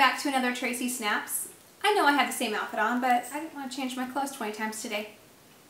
back to another Tracy Snaps. I know I have the same outfit on, but I didn't want to change my clothes 20 times today.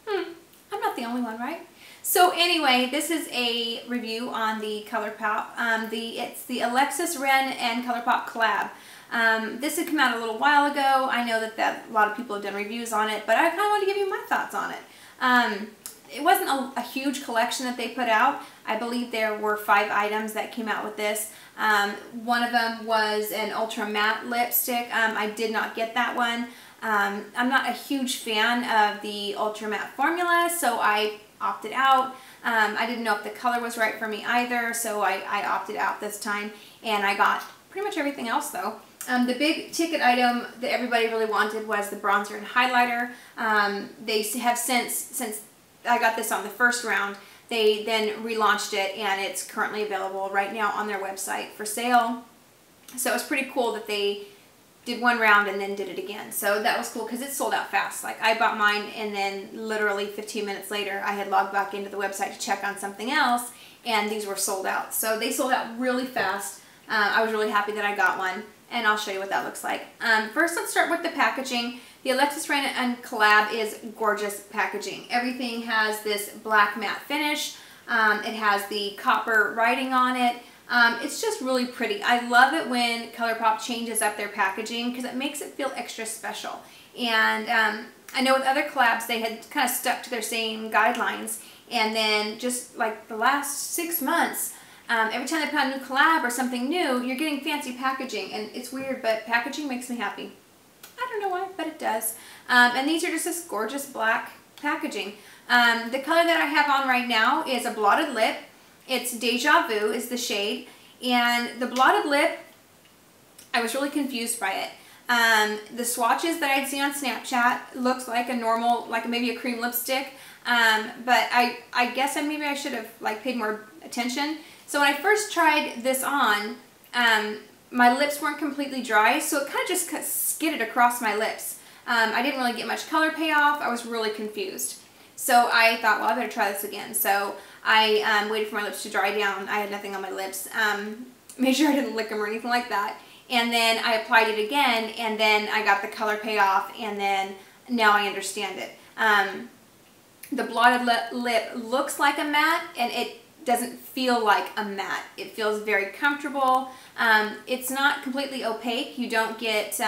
I'm not the only one, right? So anyway, this is a review on the Colourpop. It's the Alexis Ren and Colourpop collab. This had come out a little while ago. I know that a lot of people have done reviews on it, but I kind of want to give you my thoughts on it. It wasn't a huge collection that they put out. I believe there were 5 items that came out with this. One of them was an ultra matte lipstick. I did not get that one. I'm not a huge fan of the ultra matte formula, so I opted out. I didn't know if the color was right for me either, so I opted out this time, and I got pretty much everything else though. The big ticket item that everybody really wanted was the bronzer and highlighter. They have since I got this on the first round, they then relaunched it, and it's currently available right now on their website for sale. So it was pretty cool that they did one round and then did it again. So that was cool because it sold out fast. Like, I bought mine and then literally 15 minutes later I had logged back into the website to check on something else, and these were sold out. So they sold out really fast. I was really happy that I got one, and I'll show you what that looks like. First, let's start with the packaging. The Alexis Ren and Collab is gorgeous packaging. Everything has this black matte finish. It has the copper writing on it. It's just really pretty. I love it when Colourpop changes up their packaging because it makes it feel extra special. And I know with other collabs they had kind of stuck to their same guidelines, and then just like the last 6 months, every time they put out a new collab or something new, you're getting fancy packaging, and it's weird, but packaging makes me happy. I don't know why, but it does. And these are just this gorgeous black packaging. The color that I have on right now is a Blotted Lip. It's Deja Vu is the shade. And the Blotted Lip, I was really confused by it. The swatches that I'd seen on Snapchat looks like a normal, like maybe a cream lipstick. But I guess maybe I should have like paid more attention. So when I first tried this on, my lips weren't completely dry, so it kind of just skidded across my lips. I didn't really get much color payoff. I was really confused. So I thought, well, I better try this again. So I waited for my lips to dry down. I had nothing on my lips. Made sure I didn't lick them or anything like that. And then I applied it again, and then I got the color payoff, and then now I understand it. The Blotted Lip looks like a matte, and it doesn't feel like a matte. It feels very comfortable. It's not completely opaque. You don't get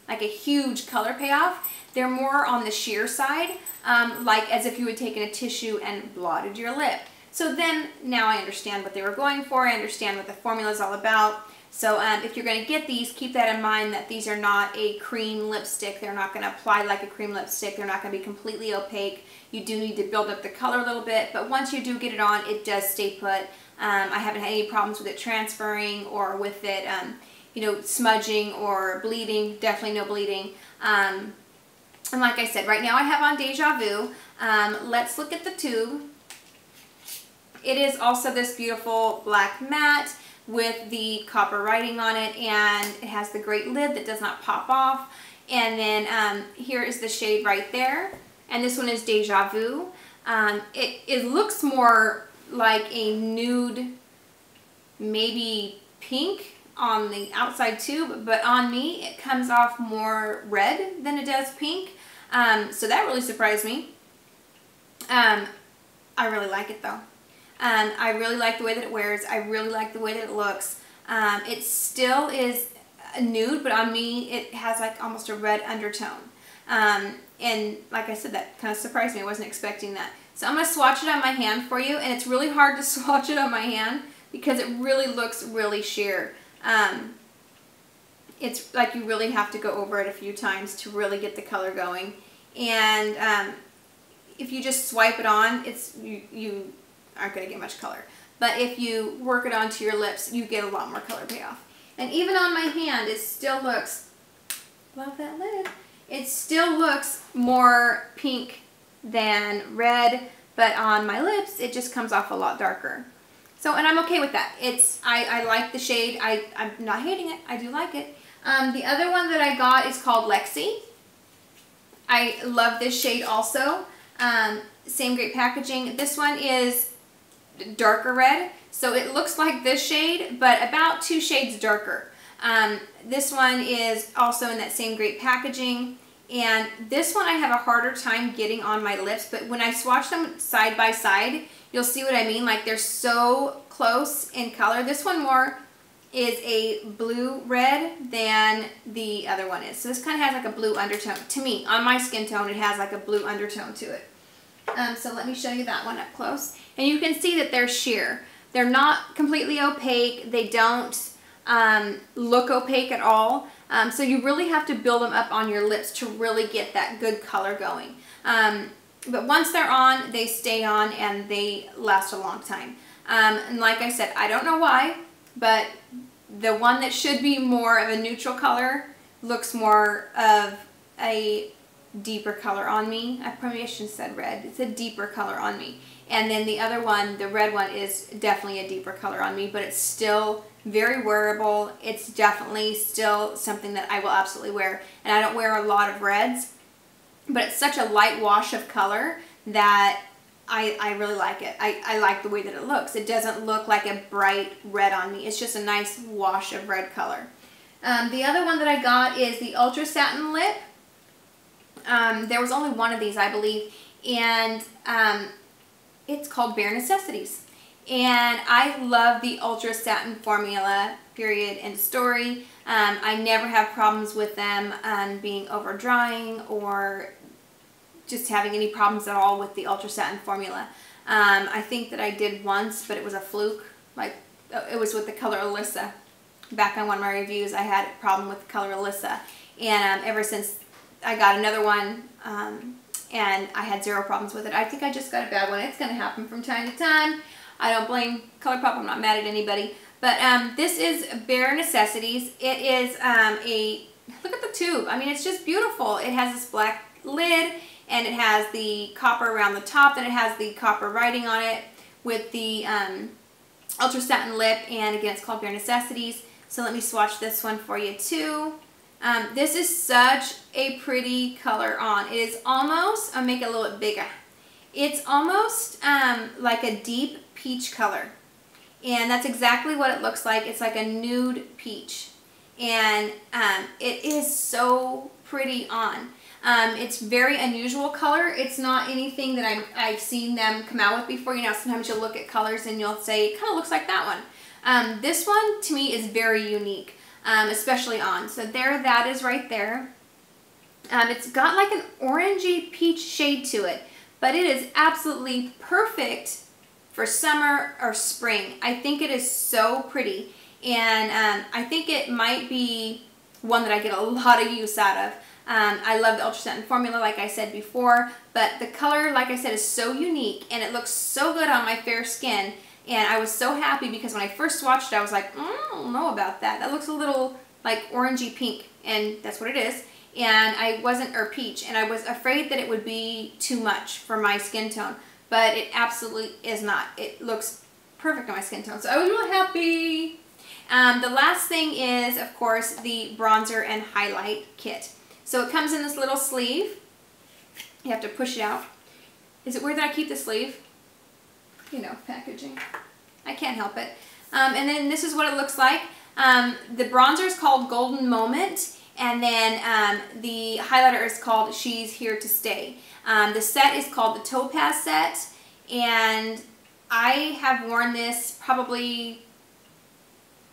like a huge color payoff. They're more on the sheer side, like as if you had taken a tissue and blotted your lip. So then now I understand what they were going for. I understand what the formula is all about. So if you're going to get these, keep that in mind that these are not a cream lipstick. They're not going to apply like a cream lipstick. They're not going to be completely opaque. You do need to build up the color a little bit, but once you do get it on, it does stay put. I haven't had any problems with it transferring or with it, you know, smudging or bleeding. Definitely no bleeding. And like I said, right now I have on Deja Vu. Let's look at the tube. It is also this beautiful black matte with the copper writing on it, and it has the great lid that does not pop off. And then here is the shade right there, and this one is Deja Vu. It looks more like a nude, maybe pink on the outside tube, but on me it comes off more red than it does pink. So that really surprised me. I really like it though. I really like the way that it wears. I really like the way that it looks. It still is a nude, but on me it has like almost a red undertone. And like I said, that kind of surprised me. I wasn't expecting that. So I'm going to swatch it on my hand for you, and it's really hard to swatch it on my hand because it really looks really sheer. It's like you really have to go over it a few times to really get the color going. And if you just swipe it on, you aren't going to get much color. But if you work it onto your lips, you get a lot more color payoff. And even on my hand, it still looks, love that lid, it still looks more pink than red, but on my lips, it just comes off a lot darker. So, and I'm okay with that. I like the shade. I'm not hating it. I do like it. The other one that I got is called Lexi. I love this shade also. Same great packaging. This one is darker red, so it looks like this shade, but about 2 shades darker. This one is also in that same great packaging. And this one I have a harder time getting on my lips, but when I swatch them side by side, you'll see what I mean. Like they're so close in color. This one more is a blue red than the other one is. So this kind of has like a blue undertone. To me, on my skin tone, it has like a blue undertone to it. So let me show you that one up close. And you can see that they're sheer. They're not completely opaque. They don't look opaque at all. So you really have to build them up on your lips to really get that good color going. But once they're on, they stay on and they last a long time. And like I said, I don't know why, but the one that should be more of a neutral color looks more of a deeper color on me. I probably shouldn't have said red. It's a deeper color on me. And then the other one, the red one, is definitely a deeper color on me, but it's still very wearable. It's definitely still something that I will absolutely wear. And I don't wear a lot of reds, but it's such a light wash of color that I really like it. I like the way that it looks. It doesn't look like a bright red on me. It's just a nice wash of red color. The other one that I got is the Ultra Satin Lip. There was only one of these, I believe, and it's called Bare Necessities. And I love the Ultra Satin formula, period, end story. I never have problems with them being over drying or just having any problems at all with the Ultra Satin formula. I think that I did once, but it was a fluke. Like, it was with the color Alyssa. Back on one of my reviews, I had a problem with the color Alyssa. And ever since I got another one, and I had zero problems with it. I think I just got a bad one. It's going to happen from time to time. I don't blame Colourpop. I'm not mad at anybody. But this is Bare Necessities. It is look at the tube. I mean, it's just beautiful. It has this black lid, and it has the copper around the top, and it has the copper writing on it with the Ultra Satin Lip, and again, it's called Bare Necessities. So let me swatch this one for you too. This is such a pretty color on. It is almost, I'll make it a little bit bigger. It's almost like a deep peach color. And that's exactly what it looks like. It's like a nude peach. And it is so pretty on. It's very unusual color. It's not anything that I've seen them come out with before. You know, sometimes you'll look at colors and you'll say, it kind of looks like that one. This one, to me, is very unique. Especially on. So there, that is right there. It's got like an orangey peach shade to it, but it is absolutely perfect for summer or spring. I think it is so pretty, and I think it might be one that I get a lot of use out of. I love the Ultra Satin formula, like I said before, but the color, like I said, is so unique, and it looks so good on my fair skin. And I was so happy because when I first swatched it, I was like, I don't know about that. That looks a little like orangey pink, and that's what it is. And I wasn't, or peach, and I was afraid that it would be too much for my skin tone, but it absolutely is not. It looks perfect on my skin tone, so I was really happy. The last thing is, of course, the bronzer and highlight kit. So it comes in this little sleeve. You have to push it out. Is it weird that I keep the sleeve? You know, packaging. I can't help it. And then this is what it looks like. The bronzer is called Golden Moment, and then the highlighter is called She's Here to Stay. The set is called the Topaz set, and I have worn this probably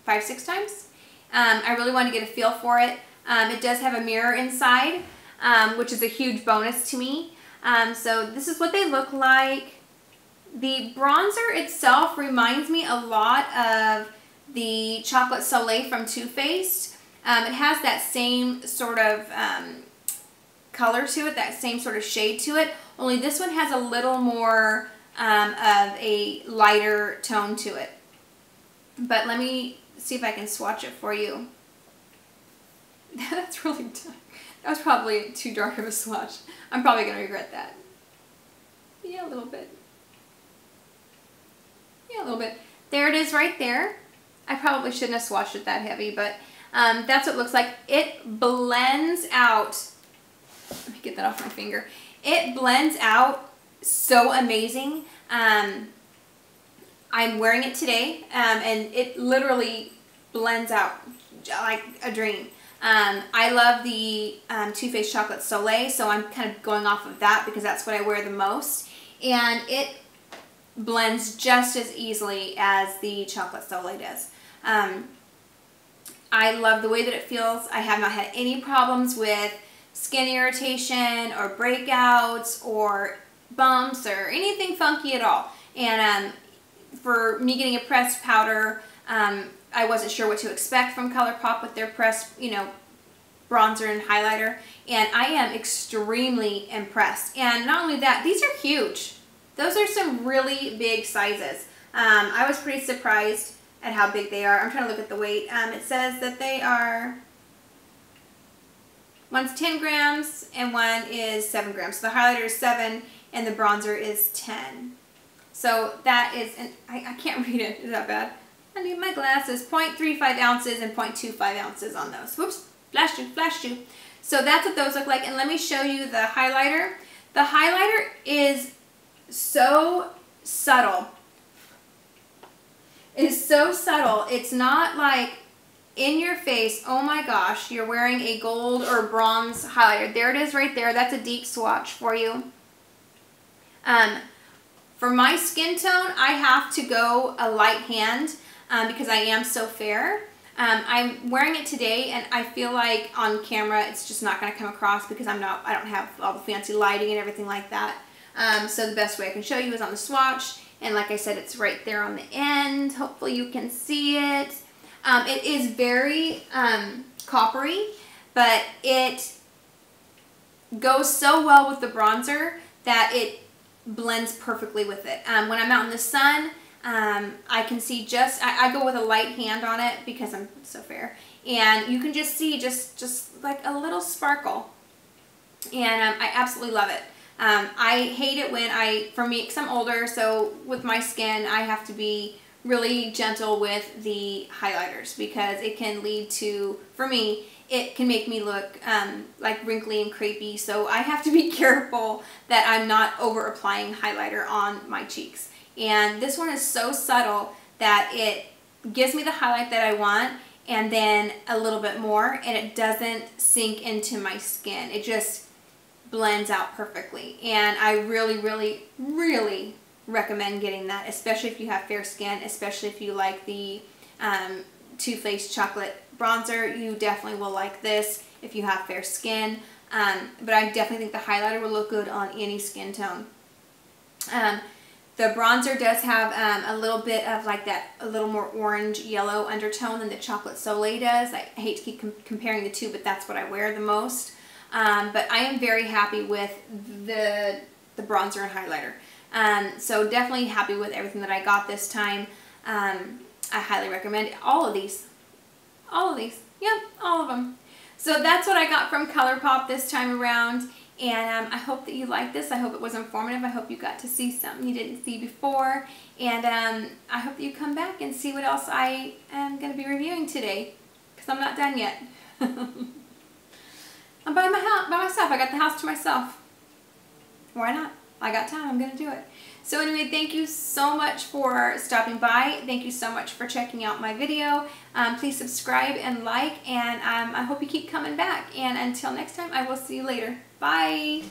5-6 times. I really want to get a feel for it. It does have a mirror inside, which is a huge bonus to me. So this is what they look like. The bronzer itself reminds me a lot of the Chocolate Soleil from Too Faced. It has that same sort of color to it, that same sort of shade to it, only this one has a little more of a lighter tone to it. But let me see if I can swatch it for you. That's really dark. That was probably too dark of a swatch. I'm probably going to regret that. Yeah, a little bit. Yeah, a little bit. There it is right there. I probably shouldn't have swatched it that heavy, but that's what it looks like. It blends out. Let me get that off my finger. It blends out so amazing. I'm wearing it today, and it literally blends out like a dream. I love the Too Faced Chocolate Soleil, so I'm kind of going off of that because that's what I wear the most. And it blends just as easily as the Chocolate Soleil does. I love the way that it feels. I have not had any problems with skin irritation or breakouts or bumps or anything funky at all. And for me getting a pressed powder, I wasn't sure what to expect from Colourpop with their pressed, you know, bronzer and highlighter, and I am extremely impressed. And not only that, these are huge. Those are some really big sizes. I was pretty surprised at how big they are. I'm trying to look at the weight. It says that they are, one's 10 grams and one is 7 grams. So the highlighter is 7 and the bronzer is 10. So that is, and I can't read it. Is that bad? I need my glasses. 0.35 ounces and 0.25 ounces on those. Whoops, flashed you. So that's what those look like. And let me show you the highlighter. The highlighter is so subtle. It is so subtle. It's not like in your face, oh my gosh, you're wearing a gold or bronze highlighter. There it is right there. That's a deep swatch for you. For my skin tone, I have to go a light hand because I am so fair. I'm wearing it today and I feel like on camera it's just not going to come across because I don't have all the fancy lighting and everything like that. So the best way I can show you is on the swatch, and like I said, it's right there on the end. Hopefully you can see it. It is very coppery, but it goes so well with the bronzer that it blends perfectly with it. When I'm out in the sun, I can see I go with a light hand on it because I'm so fair, and you can just see just like a little sparkle, and I absolutely love it. I hate it when for me, because I'm older, so with my skin, I have to be really gentle with the highlighters because it can lead to, for me, it can make me look like wrinkly and crepey, so I have to be careful that I'm not over applying highlighter on my cheeks. And this one is so subtle that it gives me the highlight that I want and then a little bit more, and it doesn't sink into my skin. It just blends out perfectly, and I really recommend getting that, especially if you have fair skin, especially if you like the Too Faced Chocolate Bronzer. You definitely will like this if you have fair skin, but I definitely think the highlighter will look good on any skin tone. The bronzer does have a little bit of like that, a little more orange yellow undertone than the Chocolate Soleil does. I hate to keep comparing the two, but that's what I wear the most. But I am very happy with the bronzer and highlighter. So definitely happy with everything that I got this time. I highly recommend all of these. Yep, all of them. So that's what I got from Colourpop this time around. And I hope that you liked this. I hope it was informative. I hope you got to see something you didn't see before. And I hope that you come back and see what else I am going to be reviewing today, because I'm not done yet. I'm by myself. I got the house to myself. Why not? I got time. I'm going to do it. So anyway, thank you so much for stopping by. Thank you so much for checking out my video. Please subscribe and like, and I hope you keep coming back. And until next time, I will see you later. Bye!